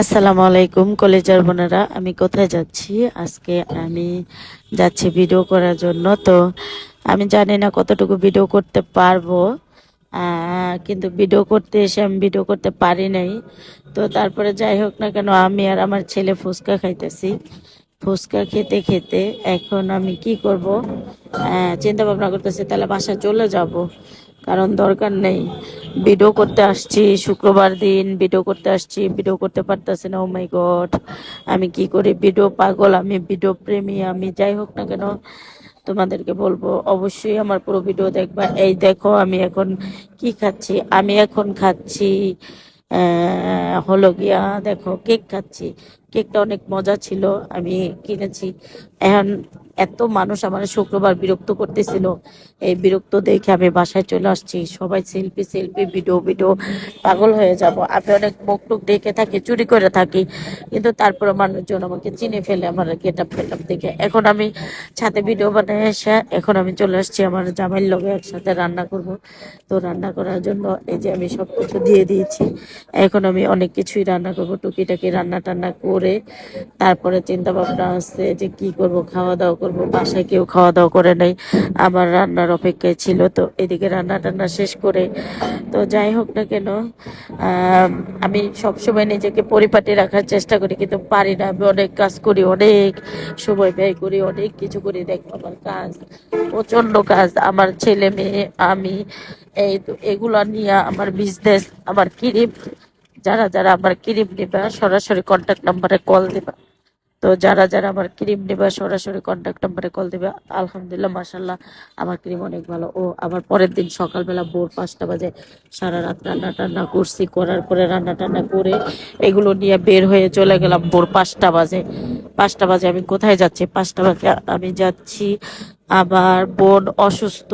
আসসালামু আলাইকুম কলেজার বোনেরা, আমি কোথায় যাচ্ছি? আজকে আমি যাচ্ছি ভিডিও করার জন্য। তো আমি জানি না কতটুকু ভিডিও করতে পারবো, কিন্তু ভিডিও করতে এসে আমি ভিডিও করতে পারি নাই। তো তারপরে যাই হোক না কেন, আমি আর আমার ছেলে ফুচকা খাইতেছি। ফুচকা খেতে খেতে এখন আমি কি করব, চিন্তা ভাবনা করতেছি তাহলে বাসায় চলে যাব, কারণ দরকার নেই। ভিডিও করতে আসছি, শুক্রবার দিন ভিডিও করতে আসছি, ভিডিও করতে পারতেছি না। ও মাই গড, আমি কি করি? ভিডিও পাগল আমি, ভিডিও প্রেমী আমি। যাই হোক না কেন, তোমাদেরকে বলবো অবশ্যই আমার পুরো ভিডিও দেখবা। এই দেখো আমি এখন কি খাচ্ছি। আমি এখন খাচ্ছি হলো গিয়া, দেখো কেক খাচ্ছি। কেকটা অনেক মজা ছিল, আমি কিনেছি। এখন এত মানুষ আমার শুক্রবার বিরক্ত করতেছিল, এই বিরক্ত দেখে আমি বাসায় চলে আসছি। সবাই সেলফি সেলফি, ভিডিও ভিডিও, পাগল হয়ে যাব। আমি অনেক মুখ টুক ডেকে থাকি, চুরি করে থাকি, কিন্তু তারপরে মানুষজন আমাকে চিনে ফেলে আমার গেট আপ ফেট আপ দেখে। এখন আমি ছাদে ভিডিও বানায় এসে এখন আমি চলে আসছি আমার জামাইয়ের লগে একসাথে রান্না করব। তো রান্না করার জন্য এই যে আমি সব কিছু দিয়ে দিয়েছি। এখন আমি অনেক কিছুই রান্না করব, টুকিটাকি রান্না টান্না করে তারপরে চিন্তা ভাবনা আছে যে কি করব, খাওয়া দাওয়া করব। বাসায় কেউ খাওয়া দাওয়া করে নাই, আমার রান্নার অপেক্ষায় ছিল। তো এদিকে রান্না টান্না শেষ করে, তো যাই হোক না কেন, আমি সবসময় নিজেকে পরিপাটি রাখার চেষ্টা করি, কিন্তু পারি না। আমি অনেক কাজ করি, অনেক সময় ব্যয় করি, অনেক কিছু করি। দেখো আমার কাজ, প্রচন্ড কাজ। আমার ছেলে মেয়ে, আমি, এই তো এগুলা নিয়ে আমার বিজনেস, আমার ক্রিম। যারা যারা আমার ক্রিম নেবা সরাসরি কন্ট্যাক্ট নাম্বারে কল দিবা। তো যারা যারা আমার ক্রিম নেবা সরাসরি কন্ট্যাক্ট নাম্বারে কল দিবে। আলহামদুলিল্লাহ, মাশাল্লাহ, আমার ক্রিম অনেক ভালো। ও আবার পরের দিন সকালবেলা ভোর 5টা বাজে সারা রাত রান্না টান্না করছি, করার পরে রান্না টান্না করে এগুলো নিয়ে বের হয়ে চলে গেলাম ভোর 5টা বাজে। 5টা বাজে আমি কোথায় যাচ্ছি? 5টা বাজে আমি যাচ্ছি আমার বোন অসুস্থ,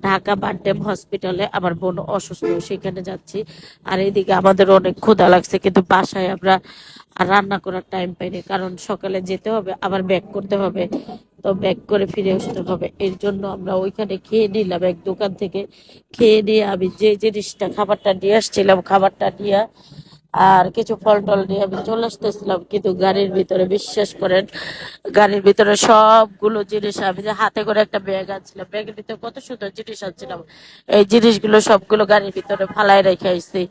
ঢাকা বারডেম হসপিটালে আমার বোন অসুস্থ, সেখানে যাচ্ছি। আর এইদিকে আমাদের অনেক ক্ষুধা লাগছে, কিন্তু বাসায় আমরা আর রান্না করার টাইম পাইনি, কারণ সকালে যেতে হবে, আবার ব্যাক করতে হবে। তো ব্যাক করে ফিরে আসতে হবে, এর জন্য আমরা ওইখানে খেয়ে নিলাম এক দোকান থেকে। খেয়ে নিয়ে আমি যে জিনিসটা খাবারটা নিয়ে আসছিলাম, খাবারটা নিয়ে আর কিছু ফল টল নিয়ে আমি চলে আসতেছিলাম, কিন্তু গাড়ির ভিতরে বিশ্বাস করেন, গাড়ির ভিতরে সবগুলো জিনিস, আমি যে হাতে করে একটা ব্যাগ আনছিলাম, ব্যাগের ভিতরে কত সুন্দর জিনিস আনছিলাম, এই জিনিসগুলো সবগুলো গাড়ির ভিতরে ফালাই রেখে আসছি।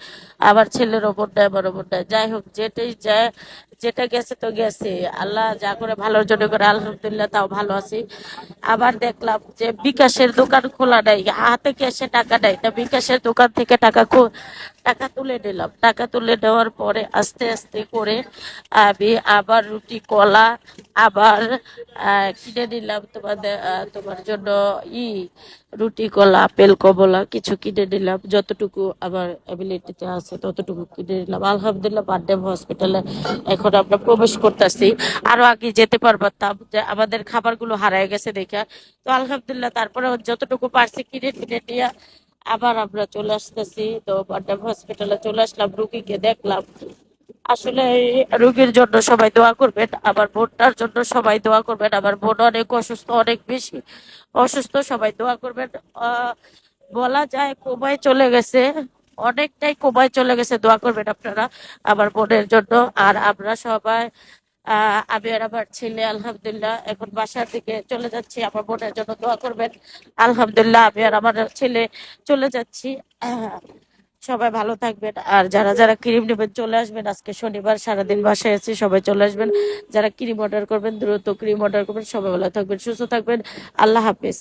আমার ছেলের ওপর দেয়, আমার ওপর দেয়। যাই হোক, যেটাই যায়, যেটা গেছে তো গেছে, আল্লাহ যা করে ভালোর জন্য করে, আলহামদুলিল্লাহ তাও ভালো আছি। আবার দেখলাম যে বিকাশের দোকান খোলা নাই, হাতে ক্যাশে টাকা নাই। তা বিকাশের দোকান থেকে টাকা তুলে নিলাম। টাকা তুলে নেওয়ার পরে আস্তে আস্তে করে আমি আবার রুটি কলা আবার কিনে নিলাম তোমার জন্য রুটি কলা আপেল কমলা কিছু কিনে নিলাম, যতটুকু আমার অ্যাবিলিটিতে আছে ততটুকু কিনে নিলাম। আলহামদুলিল্লাহ, বারডেম হসপিটালে এখন আমরা প্রবেশ করতেছি। আরো আগে যেতে পারতাম, যে আমাদের খাবারগুলো হারায় গেছে দেখা। তো আলহামদুলিল্লাহ, তারপরে যতটুকু পারছি কিনে কিনে নিয়ে আবার আমরা চলে আসতেছি। তো বারডেম হসপিটালে চলে আসলাম, রুগীকে দেখলাম। আসলে এই রোগীর জন্য সবাই দোয়া করবেন, আমার বোনটার জন্য সবাই দোয়া করবেন। আমার বোন অনেক অসুস্থ, অনেক বেশি অসুস্থ, সবাই দোয়া করবেন। বলা যায় কোমায় চলে গেছে, অনেকটাই কোমায় চলে গেছে। দোয়া করবেন আপনারা আমার বোনের জন্য। আর আমরা সবাই, আমি আর আমার ছেলে আলহামদুলিল্লাহ এখন বাসার দিকে চলে যাচ্ছি। আমার বোনের জন্য দোয়া করবেন। আলহামদুলিল্লাহ, আমি আর আমার ছেলে চলে যাচ্ছি। সবাই ভালো থাকবেন। আর যারা যারা ক্রিম নেবেন চলে আসবেন, আজকে শনিবার সারাদিন বাসায় আছি, সবাই চলে আসবেন। যারা ক্রিম অর্ডার করবেন দ্রুত ক্রিম অর্ডার করবেন। সবাই ভালো থাকবেন, সুস্থ থাকবেন। আল্লাহ হাফেজ।